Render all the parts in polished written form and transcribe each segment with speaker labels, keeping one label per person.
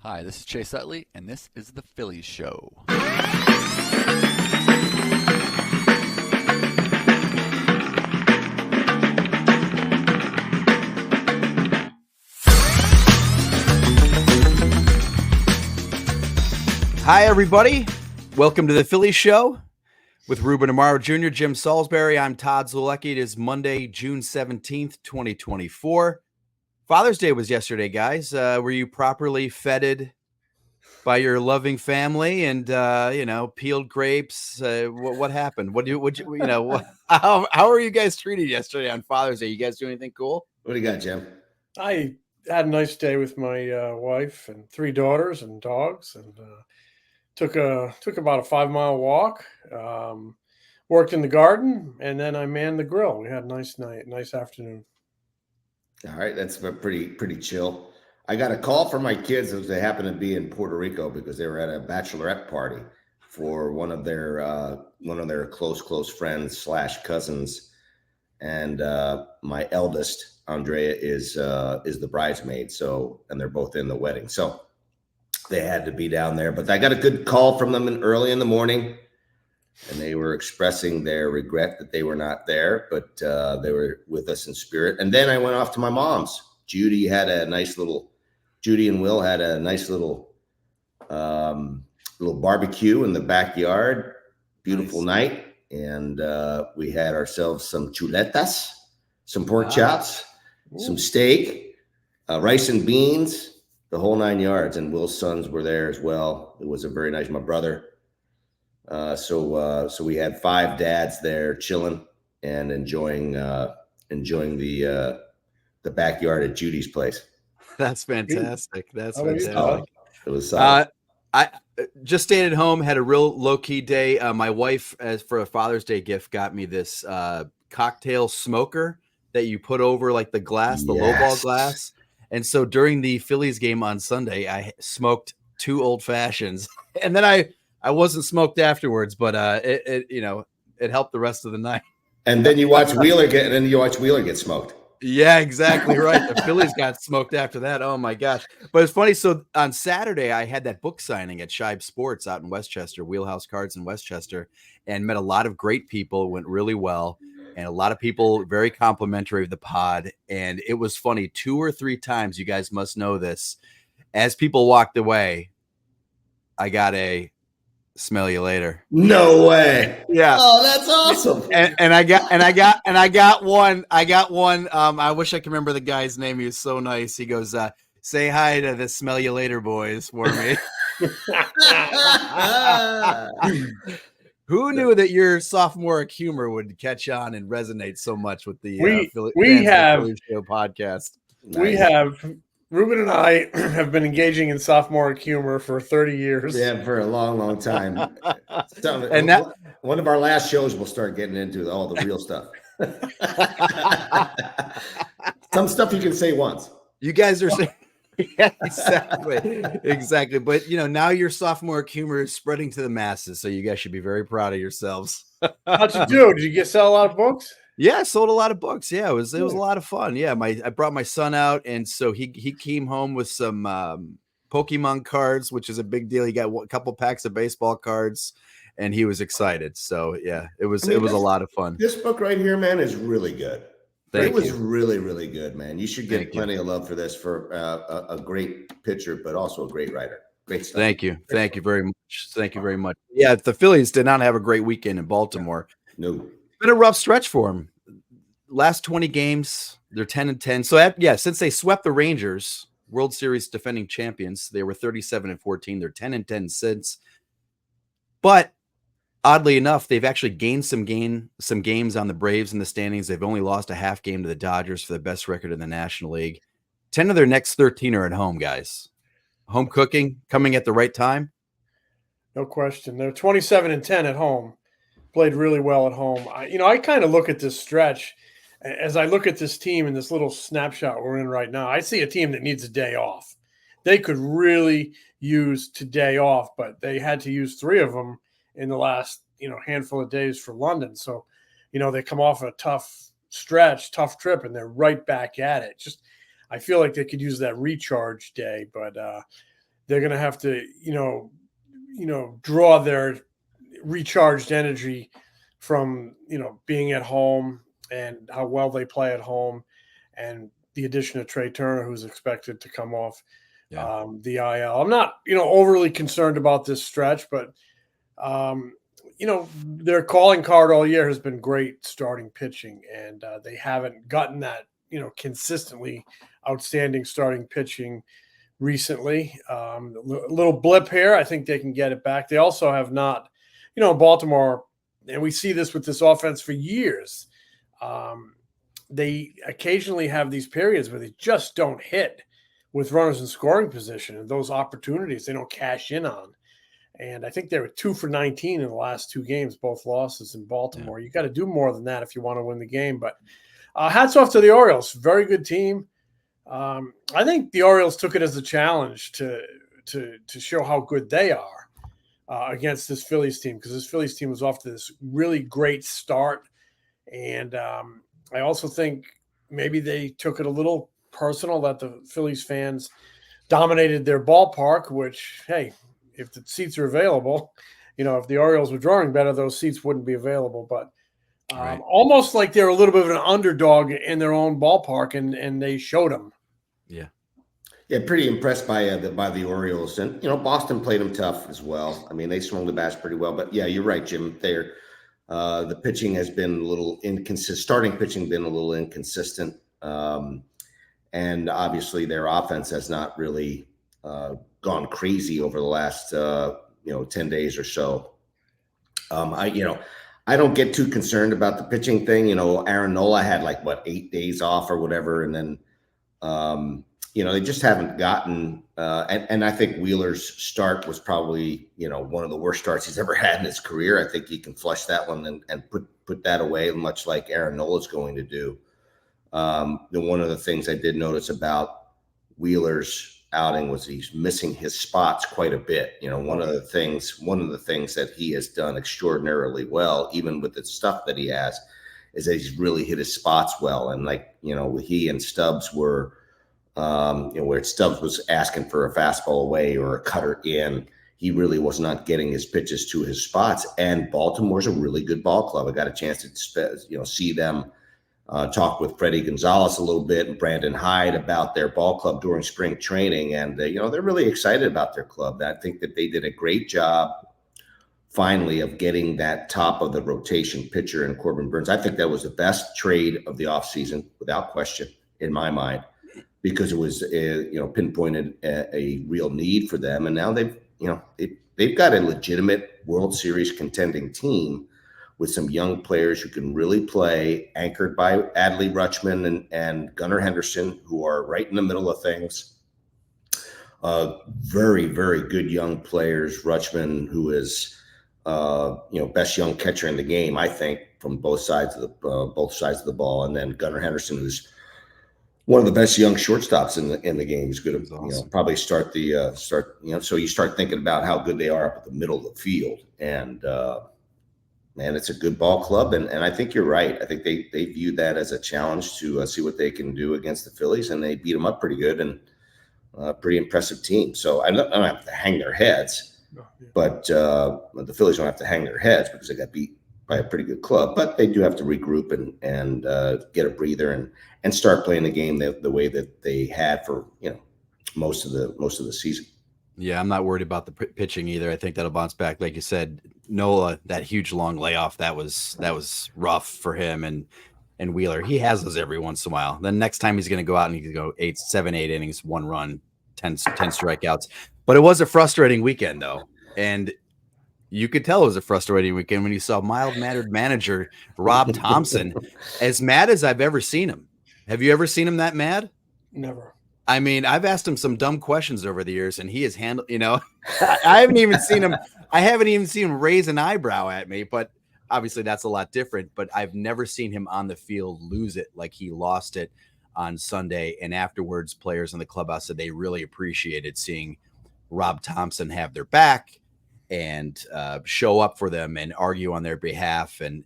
Speaker 1: Hi, this is Chase Utley, and this is the Phillies Show.
Speaker 2: Hi, everybody. Welcome to the Phillies Show with Ruben Amaro Jr., Jim Salisbury. I'm Todd Zwolecki. It is Monday, June 17th, 2024. Father's Day was yesterday, guys. Were you properly feted by your loving family and, peeled grapes? What happened? How are you guys treated yesterday on Father's Day? You guys do anything cool?
Speaker 3: What do you got, Jim?
Speaker 4: I had a nice day with my wife and 3 daughters and dogs, and took about a 5-mile walk. Worked in the garden, and then I manned the grill. We had a nice night, nice afternoon.
Speaker 3: All right, that's pretty chill. I got a call from my kids as they happened to be in Puerto Rico because they were at a bachelorette party for one of their close friends / cousins, and my eldest Andrea is the bridesmaid. So, and they're both in the wedding, so they had to be down there. But I got a good call from them early in the morning, and they were expressing their regret that they were not there, but they were with us in spirit. And then I went off to my mom's. Judy and Will had a nice little barbecue in the backyard. Beautiful night. And we had ourselves some chuletas, some pork chops, some steak, rice and beans, the whole 9 yards. And Will's sons were there as well. It was a very nice, my brother. So we had 5 dads there chilling and enjoying the backyard at Judy's place.
Speaker 2: That's fantastic. That's
Speaker 4: How about you,
Speaker 2: fantastic.
Speaker 3: It was
Speaker 2: I just stayed at home, had a real low-key day. My wife, as for a Father's Day gift, got me this cocktail smoker that you put over like the glass, the lowball glass. And so during the Phillies game on Sunday, I smoked 2 old fashions, and then I wasn't smoked afterwards, but it helped the rest of the night.
Speaker 3: And then you watch Wheeler get smoked.
Speaker 2: Yeah, exactly right. The Phillies got smoked after that. Oh my gosh. But it's funny. So on Saturday, I had that book signing at Shibe Sports out in Westchester, Wheelhouse Cards in Westchester, and met a lot of great people. It went really well. And a lot of people very complimentary of the pod. And it was funny. 2 or 3 times, you guys must know this. As people walked away, I got a smell you later.
Speaker 3: No way.
Speaker 2: Yeah.
Speaker 3: Oh, that's awesome.
Speaker 2: And I got one. I wish I could remember the guy's name. He was so nice. He goes, say hi to the smell you later boys for me. Who knew that your sophomoric humor would catch on and resonate so much with the Phillies Show podcast?
Speaker 4: We have Ruben and I have been engaging in sophomoric humor for 30 years.
Speaker 3: Yeah, for a long time.
Speaker 2: And that
Speaker 3: one of our last shows, we'll start getting into all the real stuff. Some stuff you can say once.
Speaker 2: You guys are saying, yeah, exactly. But now your sophomoric humor is spreading to the masses, so you guys should be very proud of yourselves.
Speaker 4: How'd you do? Did you sell a lot of books?
Speaker 2: Yeah, I sold a lot of books. Yeah, it was a lot of fun. Yeah, I brought my son out, and so he came home with some Pokemon cards, which is a big deal. He got a couple packs of baseball cards, and he was excited. So yeah, it was a lot of fun.
Speaker 3: This book right here, man, is really good.
Speaker 2: It
Speaker 3: was really, really good, man. You should get plenty of love for this, for a great pitcher, but also a great writer. Great stuff.
Speaker 2: Thank you. Thank you very much. Thank you very much. Yeah, the Phillies did not have a great weekend in Baltimore.
Speaker 3: No.
Speaker 2: Been a rough stretch for them. Last 20 games, they're 10-10. So since they swept the Rangers, World Series defending champions, they were 37-14. They're 10-10 since. But oddly enough, they've actually gained some games on the Braves in the standings. They've only lost a half game to the Dodgers for the best record in the National League. 10 of their next 13 are at home, guys. Home cooking coming at the right time.
Speaker 4: No question. They're 27-10 at home. Played really well at home. I kind of look at this stretch. As I look at this team in this little snapshot we're in right now, I see a team that needs a day off. They could really use today off, but they had to use 3 of them in the last, handful of days for London. So, they come off a tough trip, and they're right back at it. I feel like they could use that recharge day, but they're going to have to, draw their recharged energy from, being at home and how well they play at home, and the addition of Trea Turner, who's expected to come off the IL. I'm not, overly concerned about this stretch, but, their calling card all year has been great starting pitching, and they haven't gotten that, consistently outstanding starting pitching recently. A little blip here. I think they can get it back. They also have not, Baltimore, and we see this with this offense for years. They occasionally have these periods where they just don't hit with runners in scoring position, and those opportunities they don't cash in on. And I think they were 2 for 19 in the last 2 games, both losses in Baltimore. You got to do more than that if you want to win the game. But hats off to the Orioles. Very good team. I think the Orioles took it as a challenge to show how good they are against this Phillies team, because this Phillies team was off to this really great start. And I also think maybe they took it a little personal that the Phillies fans dominated their ballpark, which, hey, if the seats are available, if the Orioles were drawing better, those seats wouldn't be available. But almost like they're a little bit of an underdog in their own ballpark, and they showed them.
Speaker 3: Yeah, pretty impressed by the Orioles, and Boston played them tough as well. I mean, they swung the bats pretty well, but yeah, you're right, Jim. They're the pitching has been a little inconsistent. Starting pitching been a little inconsistent, and obviously their offense has not really gone crazy over the last 10 days or so. I don't get too concerned about the pitching thing. Aaron Nola had 8 days off or whatever, and then they just haven't gotten. And I think Wheeler's start was probably one of the worst starts he's ever had in his career. I think he can flush that one and put that away, much like Aaron Nola's going to do. One of the things I did notice about Wheeler's outing was he's missing his spots quite a bit. One of the things that he has done extraordinarily well, even with the stuff that he has, is that he's really hit his spots well. And he and Stubbs were, where Stubbs was asking for a fastball away or a cutter in, he really was not getting his pitches to his spots. And Baltimore's a really good ball club. I got a chance to see them. Talked with Freddie Gonzalez a little bit and Brandon Hyde about their ball club during spring training. And, they're really excited about their club. I think that they did a great job finally of getting that top of the rotation pitcher in Corbin Burns. I think that was the best trade of the offseason, without question, in my mind, because it was, pinpointed a real need for them. And now they've got a legitimate World Series contending team with some young players who can really play, anchored by Adley Rutschman and Gunnar Henderson, who are right in the middle of things. Very, very good young players. Rutschman, who is, best young catcher in the game, I think, from both sides of the ball, and then Gunnar Henderson, who's one of the best young shortstops in the game. He's going to awesome. Probably start. So you start thinking about how good they are up at the middle of the field, and. Man, it's a good ball club, and I think you're right. I think they view that as a challenge to see what they can do against the Phillies, and they beat them up pretty good, and pretty impressive team. So I don't have to hang their heads, but the Phillies don't have to hang their heads because they got beat by a pretty good club. But they do have to regroup and get a breather and start playing the game the way that they had for most of the season.
Speaker 2: Yeah, I'm not worried about the pitching either. I think that'll bounce back. Like you said, Nola, that huge long layoff, that was rough for him and Wheeler. He has those every once in a while. Then next time he's going to go out and he can go 7, 8 innings, 1 run, 10 strikeouts. But it was a frustrating weekend though. And you could tell it was a frustrating weekend when you saw mild-mannered manager Rob Thomson, as mad as I've ever seen him. Have you ever seen him that mad?
Speaker 4: Never.
Speaker 2: I mean, I've asked him some dumb questions over the years, and he has handled, I haven't even seen him raise an eyebrow at me, but obviously that's a lot different. But I've never seen him on the field lose it like he lost it on Sunday. And afterwards, players in the clubhouse said they really appreciated seeing Rob Thomson have their back and show up for them and argue on their behalf. And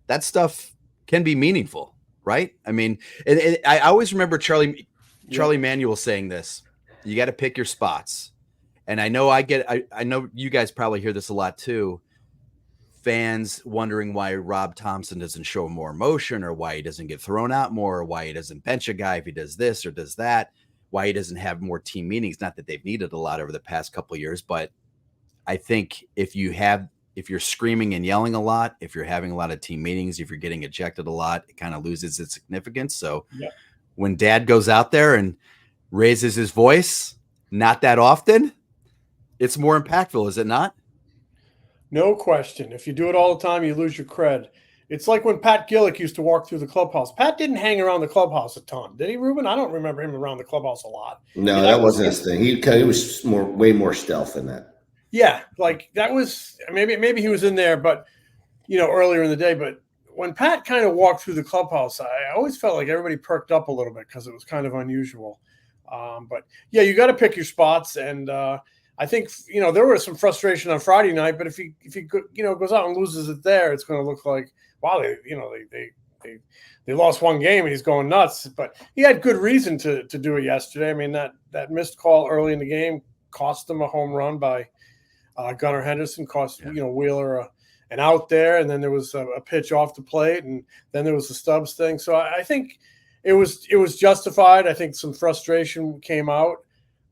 Speaker 2: that stuff can be meaningful, right? I mean, I always remember Charlie Manuel saying this. You got to pick your spots. And I know I know you guys probably hear this a lot too. Fans wondering why Rob Thomson doesn't show more emotion, or why he doesn't get thrown out more, or why he doesn't bench a guy if he does this or does that, why he doesn't have more team meetings. Not that they've needed a lot over the past couple of years, but I think if you're screaming and yelling a lot, if you're having a lot of team meetings, if you're getting ejected a lot, it kind of loses its significance. So when dad goes out there and raises his voice, not that often, it's more impactful, is it not?
Speaker 4: No question. If you do it all the time, you lose your cred. It's like when Pat Gillick used to walk through the clubhouse. Pat didn't hang around the clubhouse a ton, did he, Ruben? I don't remember him around the clubhouse a lot.
Speaker 3: No, that wasn't his thing. He was way more stealth than that.
Speaker 4: Yeah, like that was maybe he was in there, but earlier in the day. But when Pat kind of walked through the clubhouse, I always felt like everybody perked up a little bit because it was kind of unusual. But yeah, you got to pick your spots, and I think there was some frustration on Friday night. But if he goes out and loses it there, it's going to look like, wow, they lost one game and he's going nuts. But he had good reason to do it yesterday. I mean, that missed call early in the game cost them a home run by Gunnar Henderson, cost Wheeler an out there, and then there was a pitch off the plate, and then there was the Stubbs thing. So I think it was justified. I think some frustration came out,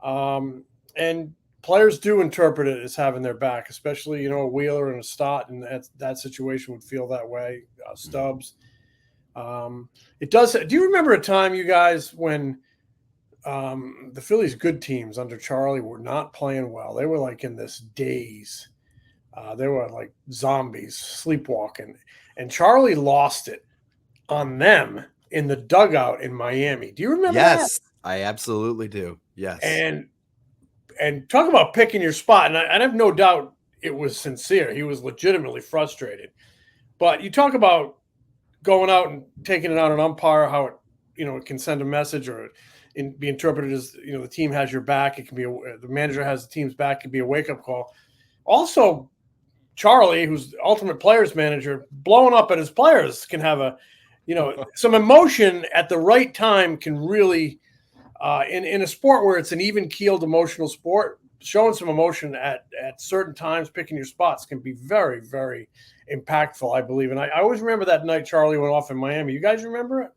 Speaker 4: and players do interpret it as having their back, especially a Wheeler and a Stott, and that situation would feel that way. Stubbs, it does. Do you remember a time, you guys, when the Phillies' good teams under Charlie were not playing well? They were like in this daze. They were like zombies sleepwalking, and Charlie lost it on them in the dugout in Miami. Do you remember that?
Speaker 2: Yes, I absolutely do. Yes.
Speaker 4: And talk about picking your spot. And I have no doubt it was sincere. He was legitimately frustrated. But you talk about going out and taking it out on an umpire, how it can send a message or be interpreted as the team has your back. It can be the manager has the team's back. It can be a wake up call. Also, Charlie, who's the ultimate players manager, blowing up at his players can have some emotion at the right time. Can really in a sport where it's an even keeled emotional sport, showing some emotion at certain times, picking your spots can be very, very impactful, I believe. And I always remember that night Charlie went off in Miami. You guys remember it?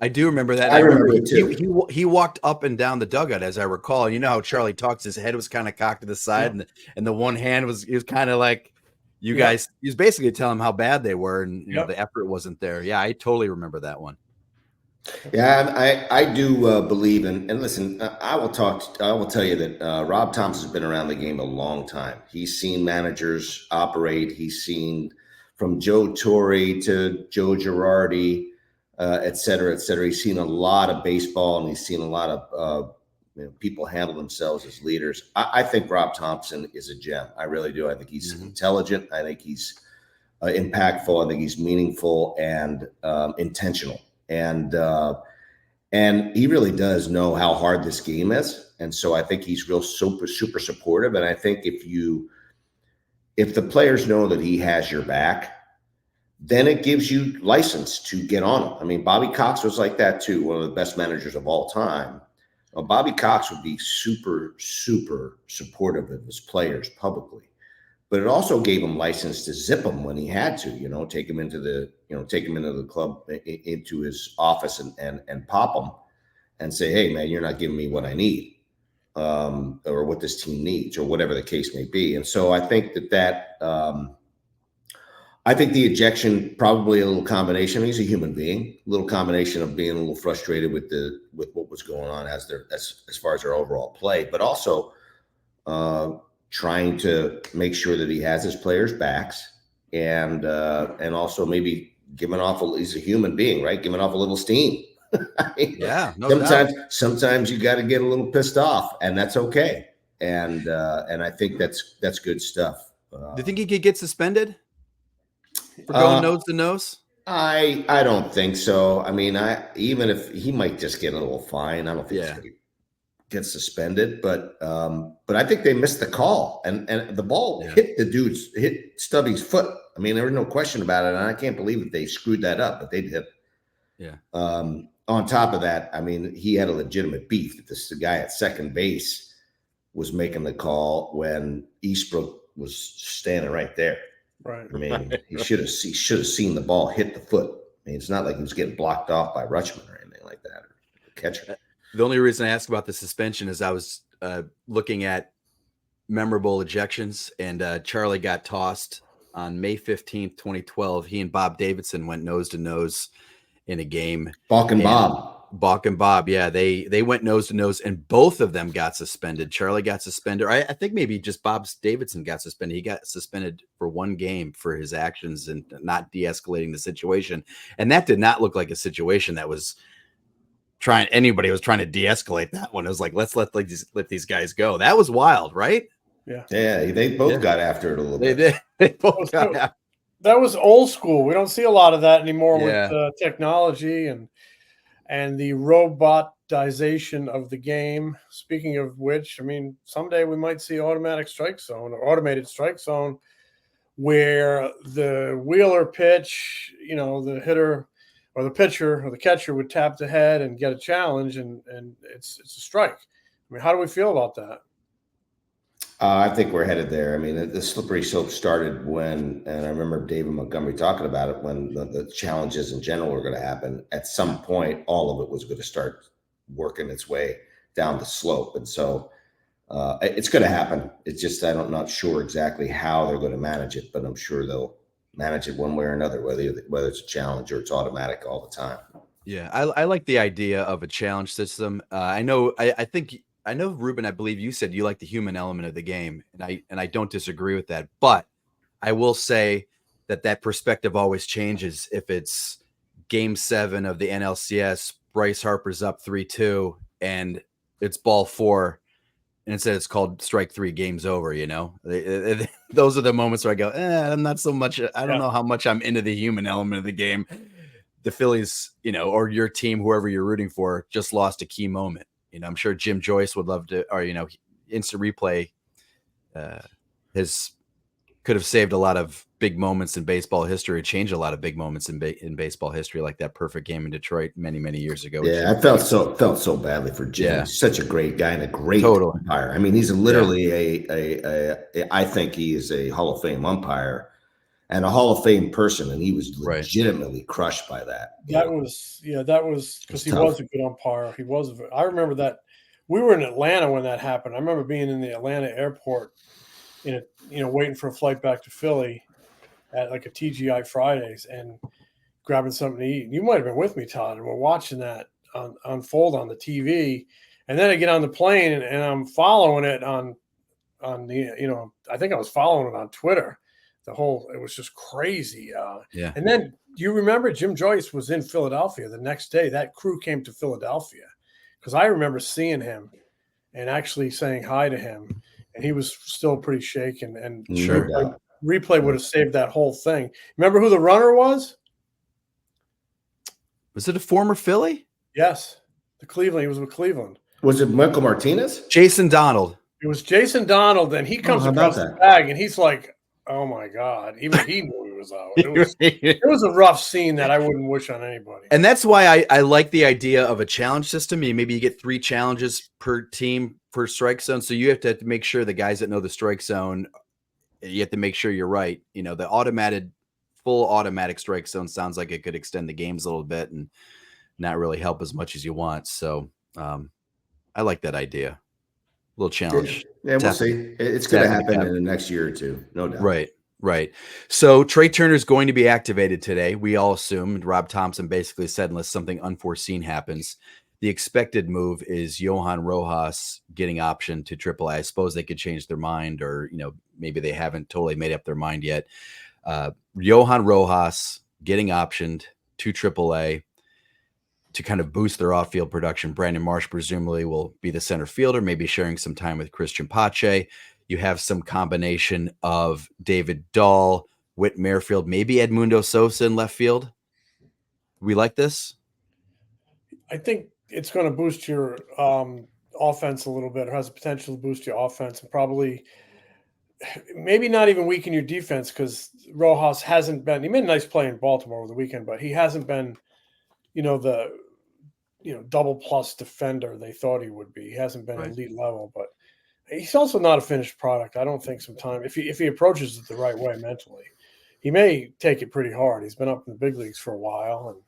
Speaker 2: I do remember that.
Speaker 3: I remember it too.
Speaker 2: He walked up and down the dugout, as I recall. You know how Charlie talks; his head was kind of cocked to the side, and the one hand was kind of like you guys. He was basically telling them how bad they were, and the effort wasn't there. Yeah, I totally remember that one.
Speaker 3: Yeah, I do believe in, and listen, I will tell you that Rob Thomson's been around the game a long time. He's seen managers operate. He's seen from Joe Torre to Joe Girardi, et cetera, et cetera. He's seen a lot of baseball, and he's seen a lot of people handle themselves as leaders. I think Rob Thomson is a gem. I really do. I think he's intelligent. I think he's impactful. I think he's meaningful and intentional. And he really does know how hard this game is. And so I think he's super supportive. And I think if the players know that he has your back, then it gives you license to get on him. I mean, Bobby Cox was like that too, one of the best managers of all time. Well, Bobby Cox would be super, super supportive of his players publicly. But it also gave him license to zip him when he had to, take him into the club, into his office and pop him and say, hey, man, you're not giving me what I need or what this team needs or whatever the case may be. And so I think I think the ejection, probably a little combination. He's a human being, a little combination of being a little frustrated with what was going on as far as their overall play, but also trying to make sure that he has his players' backs and also maybe giving off he's a human being, right? Giving off a little steam. I mean,
Speaker 2: yeah, no doubt.
Speaker 3: Sometimes you got to get a little pissed off, and that's okay. And I think that's good stuff.
Speaker 2: Do you think he could get suspended for going nose to nose?
Speaker 3: I don't think so. I mean, even if he might just get a little fine, I don't think he's going to get suspended. But I think they missed the call, and the ball hit Stubby's foot. I mean, there was no question about it, and I can't believe that they screwed that up, but they did.
Speaker 2: Yeah.
Speaker 3: on top of that, I mean, he had a legitimate beef that the guy at second base was making the call when Eastbrook was standing right there.
Speaker 4: Right.
Speaker 3: I mean, he should have seen the ball hit the foot. I mean, it's not like he was getting blocked off by Rutschman or anything like that, or the catcher.
Speaker 2: The only reason I asked about the suspension is I was looking at memorable ejections, and Charlie got tossed on May 15th, 2012. He and Bob Davidson went nose to nose in a game.
Speaker 3: Balk and Bob,
Speaker 2: yeah, they went nose to nose, and both of them got suspended. Charlie got suspended. I think maybe just Bob Davidson got suspended. He got suspended for one game for his actions and not de-escalating the situation, and that did not look like a situation that was anybody was trying to de-escalate that one. It was like, let's let these guys go. That was wild, right?
Speaker 4: Yeah,
Speaker 3: they both got after it a little bit.
Speaker 2: They did. They both got after.
Speaker 4: That was old school. We don't see a lot of that anymore with technology and the robotization of the game. Speaking of which, I mean, someday we might see automated strike zone where the wheeler pitch, the hitter or the pitcher or the catcher would tap the head and get a challenge, and it's a strike. I mean, how do we feel about that?
Speaker 3: I think we're headed there. I mean, the slippery slope started and I remember David Montgomery talking about it, when the challenges in general were going to happen. At some point, all of it was going to start working its way down the slope. And so it's going to happen. It's just, I'm not sure exactly how they're going to manage it, but I'm sure they'll manage it one way or another, whether it's a challenge or it's automatic all the time.
Speaker 2: Yeah, I like the idea of a challenge system. I know, Ruben, I believe you said you like the human element of the game, and I don't disagree with that. But I will say that perspective always changes if it's Game 7 of the NLCS. Bryce Harper's up 3-2, and it's ball 4, and instead it's called strike 3, game's over. Those are the moments where I go, I'm not so much. I don't know how much I'm into the human element of the game. The Phillies, or your team, whoever you're rooting for, just lost a key moment. I'm sure Jim Joyce would love to, or, instant replay could have saved a lot of big moments in baseball history, changed a lot of big moments in baseball history, like that perfect game in Detroit many, many years ago.
Speaker 3: Yeah, I felt so badly for Jim. Yeah. He's such a great guy and a great umpire. I mean, he's literally I think he is a Hall of Fame umpire and a Hall of Fame person, and he was legitimately crushed by that.
Speaker 4: That was because he was a good umpire. I remember that we were in Atlanta when that happened. I remember being in the Atlanta airport, waiting for a flight back to Philly at like a TGI Fridays and grabbing something to eat. You might have been with me, Todd, and we're watching that unfold on the TV. And then I get on the plane and I'm following it on the, I think I was following it on Twitter. It was just crazy. And then you remember Jim Joyce was in Philadelphia the next day. That crew came to Philadelphia because I remember seeing him and actually saying hi to him. And he was still pretty shaken. And replay would have saved that whole thing. Remember who the runner was?
Speaker 2: Was it a former Philly?
Speaker 4: Yes. He was with Cleveland.
Speaker 3: Was it Michael Martinez?
Speaker 2: Jason Donald.
Speaker 4: It was Jason Donald. And he comes across the bag and he's like, oh my God! Even he knew he was out. It was a rough scene that I wouldn't wish on anybody.
Speaker 2: And that's why I like the idea of a challenge system. Maybe you get 3 challenges per team per strike zone, so you have to make sure the guys that know the strike zone. You have to make sure you're right. The full automatic strike zone sounds like it could extend the games a little bit and not really help as much as you want. So I like that idea. Little challenge.
Speaker 3: Yeah, we'll see. It's going to happen in the next year or two, no doubt.
Speaker 2: Right. So Trea Turner is going to be activated today. We all assume. Rob Thomson basically said, unless something unforeseen happens, the expected move is Johan Rojas getting optioned to Triple-A. I suppose they could change their mind, or maybe they haven't totally made up their mind yet. Johan Rojas getting optioned to Triple-A to kind of boost their off-field production. Brandon Marsh presumably will be the center fielder, maybe sharing some time with Christian Pache. You have some combination of David Dahl, Whit Merrifield, maybe Edmundo Sosa in left field. We like this?
Speaker 4: I think it's going to boost your offense a little bit, or has the potential to boost your offense, and probably maybe not even weaken your defense, because Rojas hasn't been – he made a nice play in Baltimore over the weekend, but he hasn't been – double plus defender they thought he would be. He hasn't been
Speaker 1: Right.
Speaker 4: elite level, but he's also not a finished product. I don't think if he approaches it the right way mentally, he may take it pretty hard. He's been up in the big leagues for a while,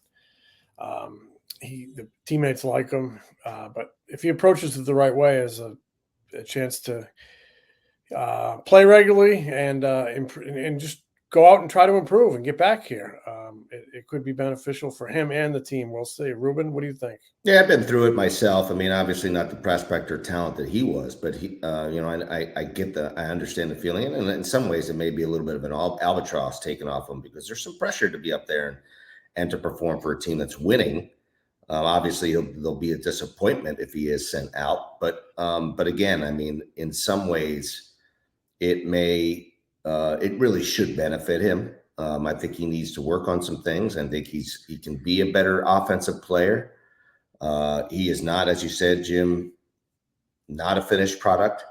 Speaker 4: and the teammates like him. But if he approaches it the right way, as a chance to play regularly and just go out and try to improve and get back here, it could be beneficial for him and the team. We'll see. Ruben, what do you think?
Speaker 3: Yeah, I've been through it myself. I mean, obviously not the prospect or talent that he was, but I understand the feeling. And in some ways, it may be a little bit of an albatross taken off him because there's some pressure to be up there and to perform for a team that's winning. Obviously, there'll be a disappointment if he is sent out. But again, I mean, in some ways, it really should benefit him. I think he needs to work on some things. I think he can be a better offensive player. He is not, as you said, Jim, not a finished product.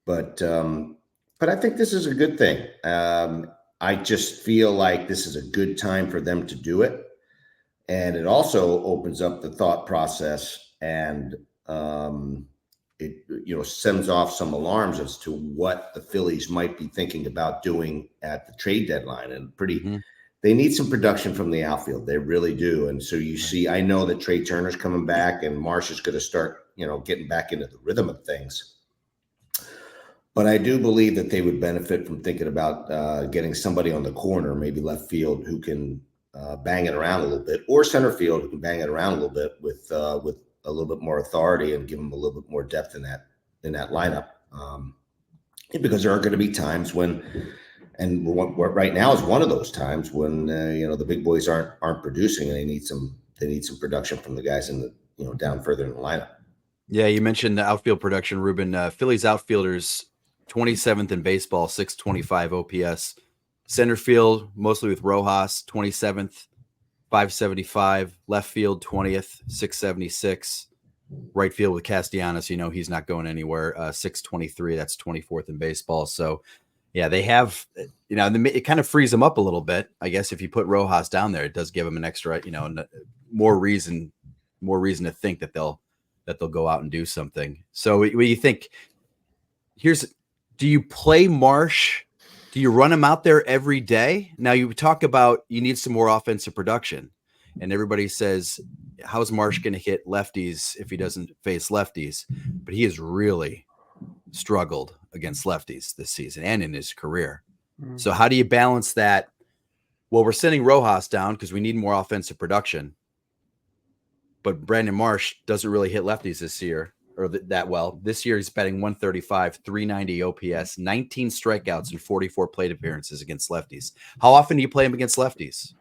Speaker 3: But I think this is a good thing. I just feel like this is a good time for them to do it. And it also opens up the thought process and it sends off some alarms as to what the Phillies might be thinking about doing at the trade deadline. And they need some production from the outfield. They really do. And so you see, I know that Trea Turner's coming back and Marsh is going to start, getting back into the rhythm of things. But I do believe that they would benefit from thinking about getting somebody on the corner, maybe left field, who can bang it around a little bit, or center field who can bang it around a little bit with a little bit more authority and give them a little bit more depth in that lineup. Because there are going to be times when, and right now is one of those times when the big boys aren't producing and they need some production from the guys in the down further in the lineup.
Speaker 2: Yeah, you mentioned the outfield production, Ruben. Phillies outfielders 27th in baseball, 625 OPS. Center field, mostly with Rojas, 27th, 575. Left field, 20th, 676. Right field with Castellanos, he's not going anywhere, 623. That's 24th in baseball. So, yeah, they have, it kind of frees them up a little bit. I guess if you put Rojas down there, it does give them an extra, more reason to think that they'll go out and do something. So, what do you think? Do you play Marsh? Do you run him out there every day? Now you talk about you need some more offensive production, and everybody says, how's Marsh going to hit lefties if he doesn't face lefties? But he has really struggled against lefties this season and in his career. So how do you balance that? Well, we're sending Rojas down because we need more offensive production, but Brandon Marsh doesn't really hit lefties this year. Or that well. This year he's batting 135, 390 OPS, 19 strikeouts, and 44 plate appearances against lefties. How often do you play him against lefties?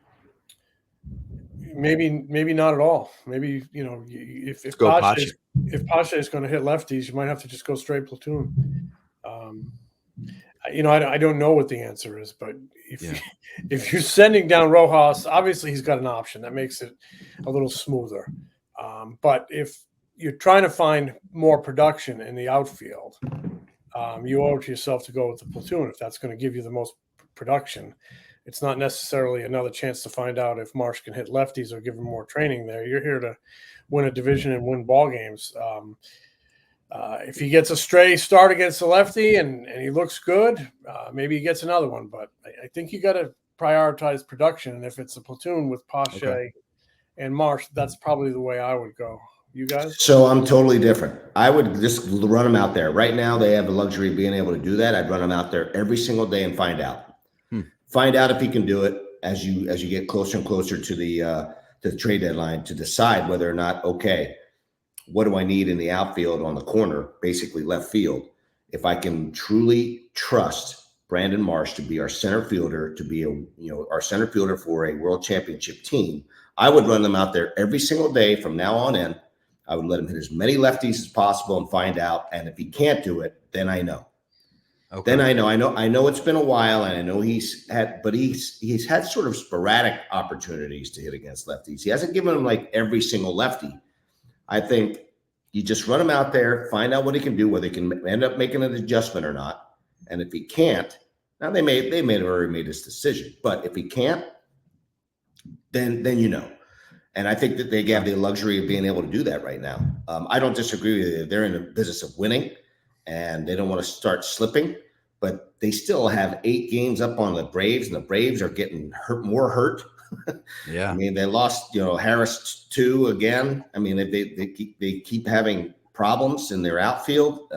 Speaker 4: Maybe not at all. Maybe if Pache is going to hit lefties, you might have to just go straight platoon. I don't know what the answer is, but if you're sending down Rojas, obviously he's got an option that makes it a little smoother. But if you're trying to find more production in the outfield, you owe it to yourself to go with the platoon if that's going to give you the most production. It's not necessarily another chance to find out if Marsh can hit lefties or give him more training there. You're here to win a division and win ball games. If he gets a stray start against the lefty and he looks good, maybe he gets another one. But I think you got to prioritize production. And if it's a platoon with Pache and Marsh, that's probably the way I would go. You guys?
Speaker 3: So I'm totally different. I would just run them out there. Right now, they have the luxury of being able to do that. I'd run them out there every single day and find out. Find out if he can do it as you get closer and closer to the trade deadline to decide whether or not, okay, what do I need in the outfield on the corner, basically left field, if I can truly trust Brandon Marsh to be our center fielder, to be our center fielder for a world championship team. I would run them out there every single day from now on in. I would let him hit as many lefties as possible and find out. And if he can't do it, then I know. Okay. Then I know it's been a while, and I know he's had sort of sporadic opportunities to hit against lefties. He hasn't given them like every single lefty. I think you just run him out there, find out what he can do, whether he can end up making an adjustment or not. And if he can't, now they may have already made this decision, but if he can't, then And I think that they have the luxury of being able to do that right now. I don't disagree with you. They're in the business of winning, and they don't want to start slipping. But they still have 8 games up on the Braves, and the Braves are getting more hurt.
Speaker 2: Yeah.
Speaker 3: I mean, they lost, Harris 2 again. I mean, they keep having problems in their outfield.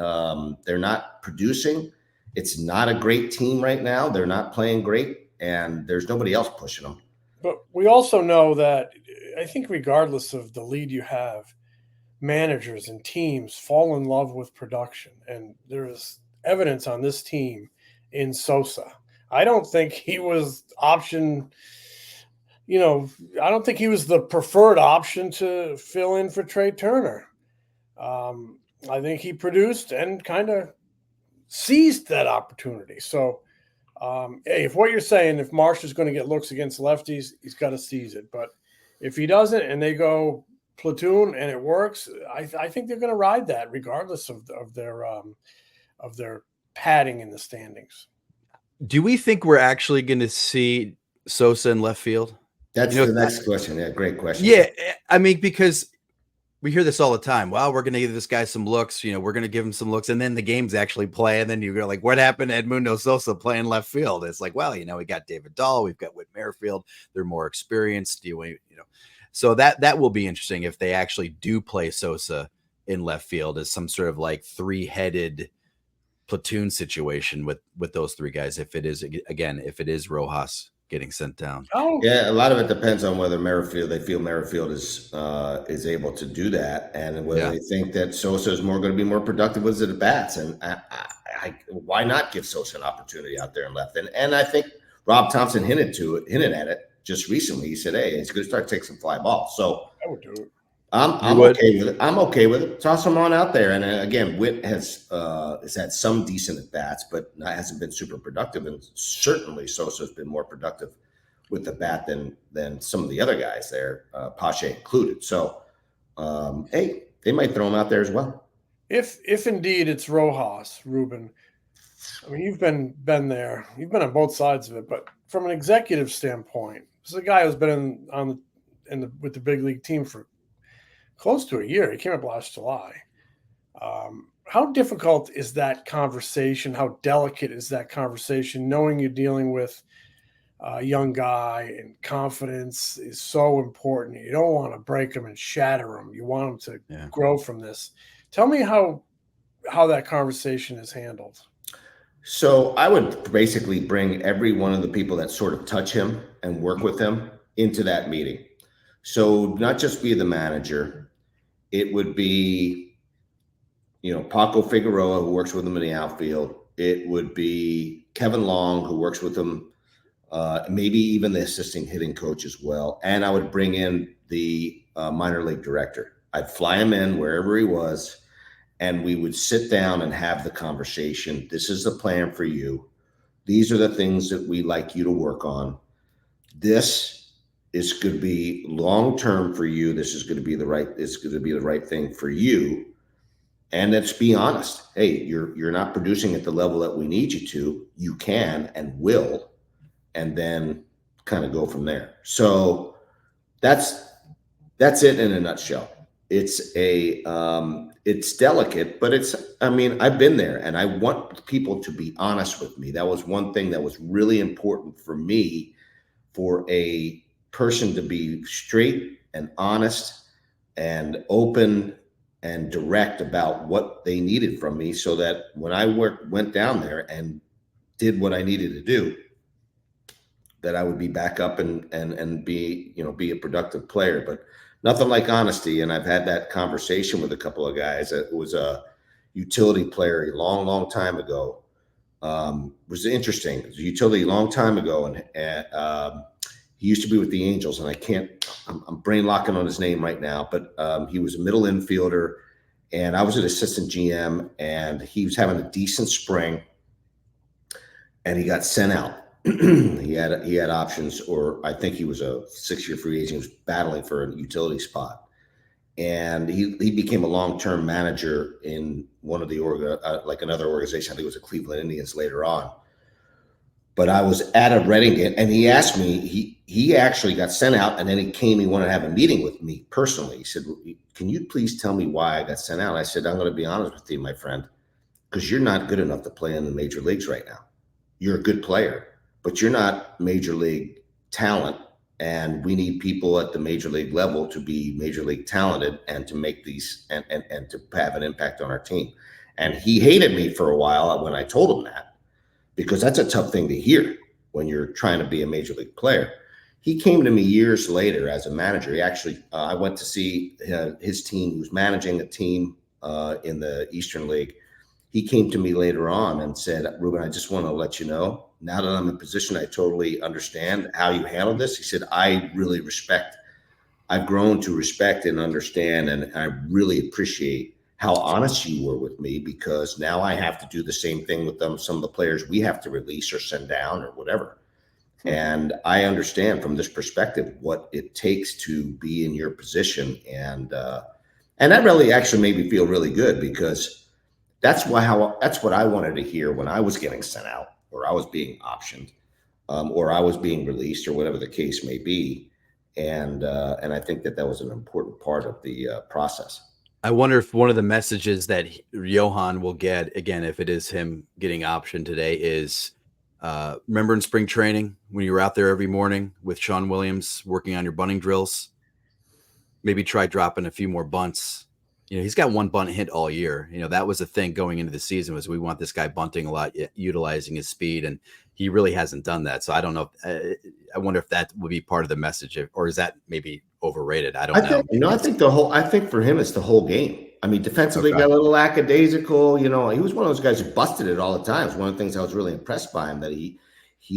Speaker 3: They're not producing. It's not a great team right now. They're not playing great, and there's nobody else pushing them.
Speaker 4: But we also know that I think regardless of the lead you have, managers and teams fall in love with production. And there is evidence on this team in Sosa. I don't think he was option, I don't think he was the preferred option to fill in for Trea Turner. I think he produced and kind of seized that opportunity. So, hey, if what you're saying, if Marsh is going to get looks against lefties, he's got to seize it. But if he doesn't and they go platoon and it works, I think they're going to ride that regardless of their padding in the standings.
Speaker 2: Do we think we're actually going to see Sosa in left field?
Speaker 3: That's the next question. Yeah, great question.
Speaker 2: Yeah, I mean, because we hear this all the time. Well, we're going to give this guy some looks. We're going to give him some looks, and then the games actually play, and then you go like, "What happened to Edmundo Sosa playing left field?" It's like, well, we got David Dahl, we've got Whit Merrifield. They're more experienced. So that will be interesting if they actually do play Sosa in left field as some sort of like 3-headed platoon situation with those 3 guys. If it is Rojas getting sent down.
Speaker 4: Oh,
Speaker 3: yeah, a lot of it depends on whether they feel Merrifield is able to do that, and whether they think that Sosa is going to be more productive with his at bats. And why not give Sosa an opportunity out there in left? And I think Rob Thomson hinted at it just recently. He said, "Hey, it's going to start taking some fly balls." So
Speaker 4: I would do it.
Speaker 3: I'm okay with it. I'm okay with it. Toss him on out there. And again, Whit has had some decent at bats, but hasn't been super productive. And certainly Sosa's been more productive with the bat than some of the other guys there, Pache included. So, hey, they might throw him out there as well.
Speaker 4: If indeed it's Rojas, Ruben, I mean, you've been there. You've been on both sides of it. But from an executive standpoint, this is a guy who's been with the big league team for close to a year. He came up last July. How difficult is that conversation? How delicate is that conversation, knowing you're dealing with a young guy and confidence is so important? You don't want to break him and shatter him. You want him to grow from this. Tell me how that conversation is handled.
Speaker 3: So I would basically bring every one of the people that sort of touch him and work with him into that meeting. So not just be the manager. It would be, Paco Figueroa, who works with him in the outfield. It would be Kevin Long, who works with him, maybe even the assistant hitting coach as well. And I would bring in the minor league director. I'd fly him in wherever he was, and we would sit down and have the conversation. This is the plan for you. These are the things that we like you to work on. This is going to be long-term for you. This is going to be the right thing for you. And let's be honest. Hey, you're not producing at the level that we need you to. You can and will, and then kind of go from there. So that's it in a nutshell. It's delicate, but I've been there, and I want people to be honest with me. That was one thing that was really important for me, for a person to be straight and honest and open and direct about what they needed from me, so that when I went down there and did what I needed to do, that I would be back up and be a productive player. But nothing like honesty. And I've had that conversation with a couple of guys. It was a utility player a long time ago. It was interesting. It was a utility a long time ago, and he used to be with the Angels, and I'm brain locking on his name right now, but he was a middle infielder, and I was an assistant GM, and he was having a decent spring, and he got sent out. He had options, or I think he was a 6-year free agent. He was battling for a utility spot, and he became a long-term manager in one of the another organization. I think it was the Cleveland Indians later on. but I was at a Reading and he asked me, he actually got sent out, and then he wanted to have a meeting with me personally. He said, can you please tell me why I got sent out? I said, I'm going to be honest with you, my friend, because you're not good enough to play in the major leagues right now. You're a good player, but you're not major league talent. And we need people at the major league level to be major league talented and to make these and to have an impact on our team. And he hated me for a while when I told him that, because that's a tough thing to hear when you're trying to be a major league player. He came to me years later as a manager. He actually, I went to see his team. He was managing a team in the Eastern League. He came to me later on and said, Ruben, I just want to let you know, now that I'm in position, I totally understand how you handled this. He said, I've grown to respect and understand, and I really appreciate how honest you were with me, because now I have to do the same thing with some of the players we have to release or send down or whatever. And I understand from this perspective what it takes to be in your position. And that really actually made me feel really good, because that's what I wanted to hear when I was getting sent out, or I was being optioned, or I was being released, or whatever the case may be. And I think that was an important part of the process.
Speaker 2: I wonder if one of the messages that Johan will get, again, if it is him getting optioned today, is remember in spring training when you were out there every morning with Sean Williams working on your bunting drills? Maybe try dropping a few more bunts. He's got one bunt hit all year. That was the thing going into the season, was we want this guy bunting a lot, utilizing his speed, and he really hasn't done that. So I don't know. I wonder if that would be part of the message, or is that maybe overrated? I don't know.
Speaker 3: I think for him, it's the whole game. I mean, defensively, got a little lackadaisical. He was one of those guys who busted it all the time. It's one of the things I was really impressed by him, that he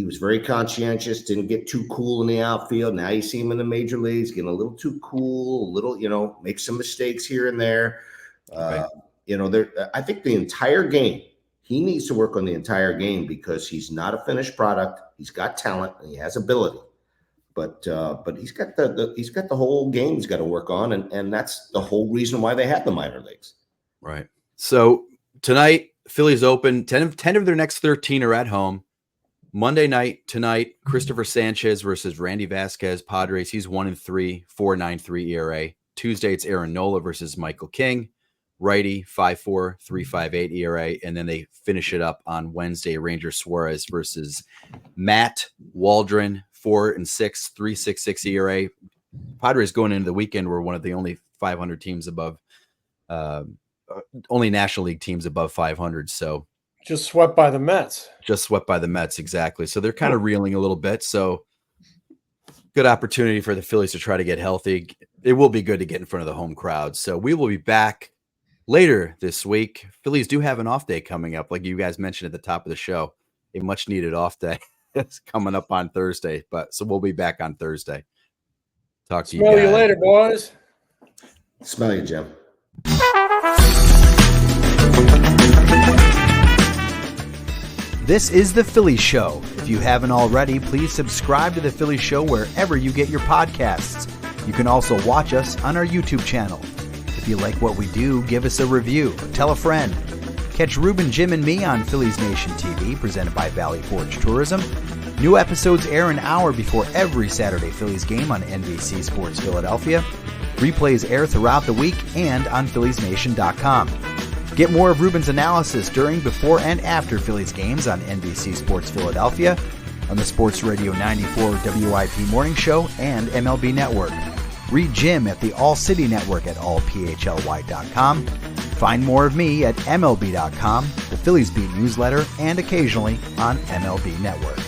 Speaker 3: was very conscientious, didn't get too cool in the outfield. Now you see him in the major leagues getting a little too cool, make some mistakes here and there. I think the entire game, he needs to work on the entire game, because he's not a finished product. He's got talent and he has ability, but he's got the whole game he's got to work on, and that's the whole reason why they have the minor leagues.
Speaker 2: Right. So tonight, Phillies open 10 of their next 13 are at home. Monday night tonight, Christopher Sanchez versus Randy Vasquez, Padres. He's 1-3, 4.93 ERA. Tuesday, it's Aaron Nola versus Michael King, righty, 5.4, 3.58 ERA. And then they finish it up on Wednesday, Ranger Suarez versus Matt Waldron, 4-6, 3.66 ERA. Padres going into the weekend were one of the only 500 teams above, only National League teams above 500. So
Speaker 4: just swept by the Mets.
Speaker 2: Exactly. So they're kind of reeling a little bit. So good opportunity for the Phillies to try to get healthy. It will be good to get in front of the home crowd. So we will be back later this week. Phillies do have an off day coming up, like you guys mentioned at the top of the show. A much needed off day. It's coming up on Thursday. So we'll be back on Thursday. Talk to you guys.
Speaker 4: Smell you later, boys.
Speaker 3: Smell you, Jim.
Speaker 5: This is The Phillies Show. If you haven't already, please subscribe to The Phillies Show wherever you get your podcasts. You can also watch us on our YouTube channel. If you like what we do, give us a review. Tell a friend. Catch Ruben, Jim, and me on Phillies Nation TV, presented by Valley Forge Tourism. New episodes air an hour before every Saturday Phillies game on NBC Sports Philadelphia. Replays air throughout the week and on PhilliesNation.com. Get more of Ruben's analysis during, before, and after Phillies games on NBC Sports Philadelphia, on the Sports Radio 94 WIP Morning Show, and MLB Network. Read Jim at the All City Network at allphly.com. Find more of me at MLB.com, the Phillies Beat newsletter, and occasionally on MLB Network.